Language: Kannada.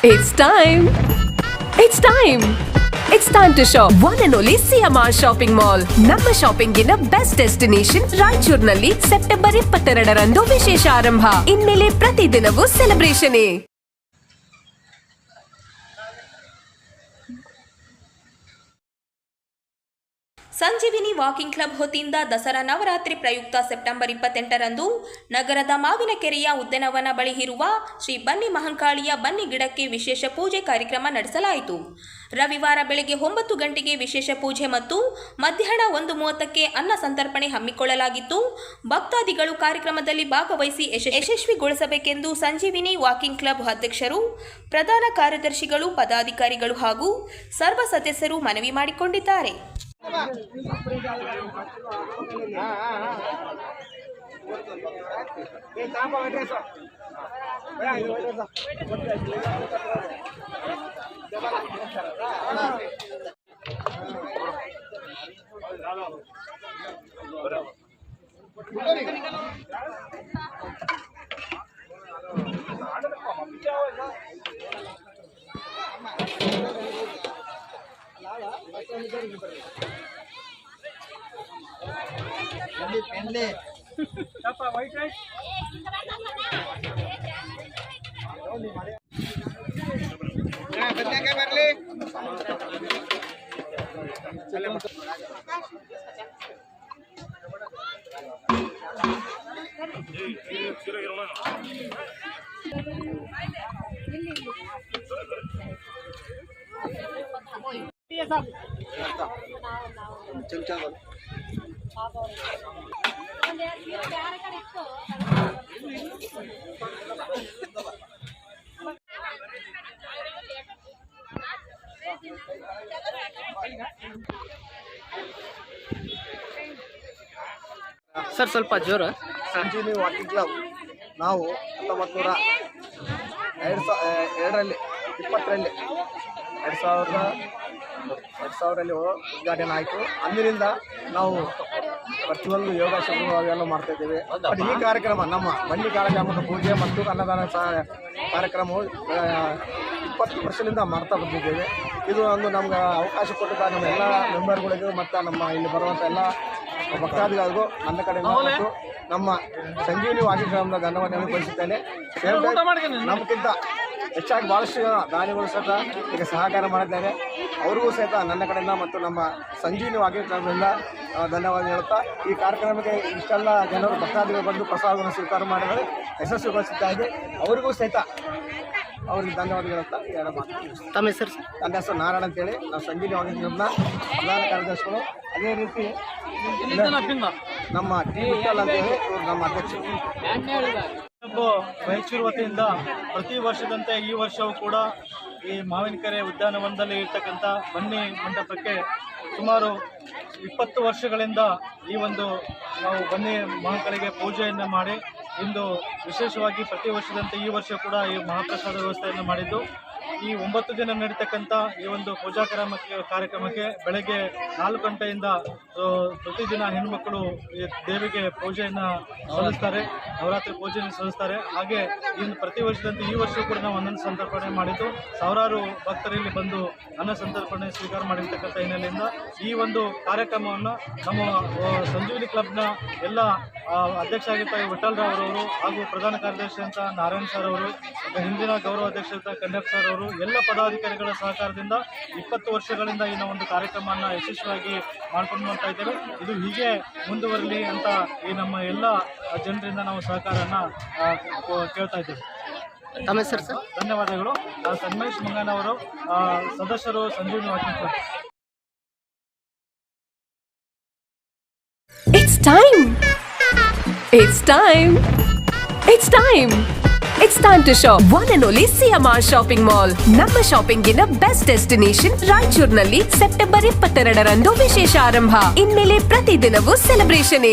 It's time. It's time. It's time to shop. One and only CMR Shopping Mall. ನಮ್ಮ ಶಾಪಿಂಗ್ ನ ಬೆಸ್ಟ್ ಡೆಸ್ಟಿನೇಷನ್ ರಾಯಚೂರಿನಲ್ಲಿ ಸೆಪ್ಟೆಂಬರ್ 22ರಂದು ವಿಶೇಷ ಆರಂಭ. ಇನ್ಮೇಲೆ ಪ್ರತಿದಿನವೂ ಸೆಲೆಬ್ರೇಷನ್. ಸಂಜೀವಿನಿ ವಾಕಿಂಗ್ ಕ್ಲಬ್ ವತಿಯಿಂದ ದಸರಾ ನವರಾತ್ರಿ ಪ್ರಯುಕ್ತ ಸೆಪ್ಟೆಂಬರ್ 28ರಂದು ನಗರದ ಮಾವಿನಕೆರೆಯ ಉದ್ಯಾನವನ ಬಳಿ ಇರುವ ಶ್ರೀ ಬನ್ನಿ ಮಹಂಕಾಳಿಯ ಬನ್ನಿ ಗಿಡಕ್ಕೆ ವಿಶೇಷ ಪೂಜೆ ಕಾರ್ಯಕ್ರಮ ನಡೆಸಲಾಯಿತು. ರವಿವಾರ ಬೆಳಗ್ಗೆ 9 ಗಂಟೆಗೆ ವಿಶೇಷ ಪೂಜೆ ಮತ್ತು ಮಧ್ಯಾಹ್ನ 1:30ಕ್ಕೆ ಅನ್ನ ಸಂತರ್ಪಣೆ ಹಮ್ಮಿಕೊಳ್ಳಲಾಗಿತ್ತು. ಭಕ್ತಾದಿಗಳು ಕಾರ್ಯಕ್ರಮದಲ್ಲಿ ಭಾಗವಹಿಸಿ ಯಶಸ್ವಿಗೊಳಿಸಬೇಕೆಂದು ಸಂಜೀವಿನಿ ವಾಕಿಂಗ್ ಕ್ಲಬ್ ಅಧ್ಯಕ್ಷರು, ಪ್ರಧಾನ ಕಾರ್ಯದರ್ಶಿಗಳು, ಪದಾಧಿಕಾರಿಗಳು ಹಾಗೂ ಸರ್ವ ಸದಸ್ಯರು ಮನವಿ ಮಾಡಿಕೊಂಡಿದ್ದಾರೆ. ಸರ್ ಸ್ವಲ್ಪ ಜೋರ. ಸಂಜೀವಿನಿ ವಾಕಿಂಗ್ ಕ್ಲಬ್ ನಾವು 2020ರಲ್ಲಿ ಉದ್ಘಾಟನೆ ಆಯಿತು. ಅಂದಿನಿಂದ ನಾವು ವರ್ಚುವಲ್ ಯೋಗ ಶಿಬಿರವನ್ನು ಮಾಡ್ತಾ ಇದ್ದೇವೆ. ಬಟ್ ಈ ಕಾರ್ಯಕ್ರಮ ನಮ್ಮ ಬನ್ನಿ ಕಾರ್ಯಕ್ರಮದ ಪೂಜೆ ಮತ್ತು ಅನ್ನದಾನ ಕಾರ್ಯಕ್ರಮವು 20 ವರ್ಷದಿಂದ ಮಾಡ್ತಾ ಬಂದಿದ್ದೇವೆ. ಇದು ಒಂದು ನಮ್ಗೆ ಅವಕಾಶ ಕೊಟ್ಟಿದ್ದ ನಮ್ಮ ಎಲ್ಲ ಮೆಂಬರ್ಗಳಿಗೂ ಮತ್ತು ನಮ್ಮ ಇಲ್ಲಿ ಬರುವಂಥ ಎಲ್ಲ ಭಕ್ತಾದಿಗಳಿಗೂ ನನ್ನ ಕಡೆಯಿಂದ ಮತ್ತು ನಮ್ಮ ಸಂಜೀವಿನಿ ವಾಕಿಂಗ್ ಕ್ಲಬ್ನ ಧನ್ಯವಾದಗಳನ್ನು ಬಯಸುತ್ತೇನೆ. ನಮಗಿಂತ ಹೆಚ್ಚಾಗಿ ಭಾಳಷ್ಟು ಜನ ದಾನಿಗಳು ಸಹಿತ ಈಗ ಸಹಕಾರ ಮಾಡಿದ್ದಾರೆ. ಅವ್ರಿಗೂ ಸಹಿತ ನನ್ನ ಕಡೆಯಿಂದ ಮತ್ತು ನಮ್ಮ ಸಂಜೀವಿನಿ ವಾಕಿಂಗ್ ಕ್ಲಬ್ನಿಂದ ಧನ್ಯವಾದ ಹೇಳುತ್ತಾ, ಈ ಕಾರ್ಯಕ್ರಮಕ್ಕೆ ಇಷ್ಟೆಲ್ಲ ಜನರು ಭಕ್ತಾದಿಗಳು ಬಂದು ಪ್ರಸಾದವನ್ನು ಸ್ವೀಕಾರ ಮಾಡಿದರೆ ಯಶಸ್ವಿಗೊಳಿಸಿದ್ದಾರೆ. ಅವರಿಗೂ ಸಹಿತ ಅವ್ರಿಗೆ ಧನ್ಯವಾದ ಹೇಳುತ್ತಾ ಎರಡು ಮಾತು. ತಮ್ಮ ಹೆಸರು? ನನ್ನ ಹೆಸರು ನಾರಾಯಣ ಅಂತೇಳಿ, ನಾವು ಸಂಜೀವಿನಿ ವಾಕಿಂಗ್ ಕ್ಲಬ್ನ ಪ್ರಧಾನ ಕಾರ್ಯದರ್ಶಿಗಳು. ಅದೇ ರೀತಿ ನಮ್ಮ ಟಿ ವಿಠಲ್ ಅಂತೇಳಿ ಇವರು ನಮ್ಮ ಅಧ್ಯಕ್ಷರು. ರಾಯಚೂರು ವತಿಯಿಂದ ಪ್ರತಿ ವರ್ಷದಂತೆ ಈ ವರ್ಷವೂ ಕೂಡ ಈ ಮಾವಿನಕೆರೆ ಉದ್ಯಾನವನದಲ್ಲಿ ಇರ್ತಕ್ಕಂಥ ಬನ್ನಿ ಮಂಟಪಕ್ಕೆ ಸುಮಾರು 20 ವರ್ಷಗಳಿಂದ ಈ ಒಂದು ನಾವು ಬನ್ನಿ ಮಹಾಕಾಳಿಗೆ ಪೂಜೆಯನ್ನು ಮಾಡಿ ಇಂದು ವಿಶೇಷವಾಗಿ ಪ್ರತಿ ವರ್ಷದಂತೆ ಈ ವರ್ಷ ಕೂಡ ಈ ಮಹಾಪ್ರಸಾದ ವ್ಯವಸ್ಥೆಯನ್ನು ಮಾಡಿದ್ದು, ಈ 9 ದಿನ ನಡೀತಕ್ಕಂಥ ಈ ಒಂದು ಪೂಜಾ ಕಾರ್ಯಕ್ರಮಕ್ಕೆ ಬೆಳಗ್ಗೆ 4 ಗಂಟೆಯಿಂದ ಪ್ರತಿದಿನ ಹೆಣ್ಣುಮಕ್ಕಳು ಈ ದೇವಿಗೆ ಪೂಜೆಯನ್ನು ಸಲ್ಲಿಸ್ತಾರೆ, ನವರಾತ್ರಿ ಪೂಜೆಯನ್ನು ಸಲ್ಲಿಸ್ತಾರೆ. ಹಾಗೆ ಇನ್ನು ಪ್ರತಿ ವರ್ಷದಂತೆ ಈ ವರ್ಷ ಕೂಡ ನಾವು ಅನ್ನ ಸಂತರ್ಪಣೆ ಮಾಡಿದ್ದು, ಸಾವಿರಾರು ಭಕ್ತರಲ್ಲಿ ಬಂದು ಅನ್ನ ಸಂತರ್ಪಣೆ ಸ್ವೀಕಾರ ಮಾಡಿರ್ತಕ್ಕಂಥ ಹಿನ್ನೆಲೆಯಿಂದ ಈ ಒಂದು ಕಾರ್ಯಕ್ರಮವನ್ನು ನಮ್ಮ ಸಂಜೀವಿನಿ ಕ್ಲಬ್ನ ಎಲ್ಲ ಅಧ್ಯಕ್ಷ ಆಗಿದ್ದ ವಿಠಲ್ ರಾವ್ ಅವರು ಹಾಗೂ ಪ್ರಧಾನ ಕಾರ್ಯದರ್ಶಿ ಅಂತ ನಾರಾಯಣ್ ಸರ್ ಅವರು, ಹಿಂದಿನ ಗೌರವ ಅಧ್ಯಕ್ಷ ಅಂತ ಕನ್ಯಪ್ ಸರ್ ಅವರು, ಎಲ್ಲ ಪದಾಧಿಕಾರಿಗಳ ಸಹಕಾರದಿಂದ 20 ವರ್ಷಗಳಿಂದ ಈ ಒಂದು ಕಾರ್ಯಕ್ರಮವನ್ನು ಯಶಸ್ವಿಯಾಗಿ ಮಾಡ್ಕೊಂಡು ಬರ್ತಾ ಇದ್ದೇವೆ. ಇದು ಹೀಗೆ ಮುಂದುವರಲಿ ಅಂತ ಈ ನಮ್ಮ ಎಲ್ಲ ಜನರಿಂದ ನಾವು ಸಹಕಾರನ ಕೇಳ್ತಾ ಇದ್ದೇವೆ. ತಮ್ಮ ಹೆಸರು ಸರ್? ಧನ್ಯವಾದಗಳು. ಸನ್ಮೇಶ್ ಮಂಗನ್ ಅವರು, ಸದಸ್ಯರು, Sanjeevini walking club. It's time. It's time. It's time. It's time to shop. One and only CMR Shopping Mall. ನಮ್ಮ ಶಾಪಿಂಗ್ ನ ಬೆಸ್ಟ್ ಡೆಸ್ಟಿನೇಷನ್ ರಾಯಚೂರಿನಲ್ಲಿ ಸೆಪ್ಟೆಂಬರ್ 22ರಂದು ವಿಶೇಷ ಆರಂಭ. ಇನ್ಮೇಲೆ ಪ್ರತಿದಿನವೂ ಸೆಲೆಬ್ರೇಷನ್.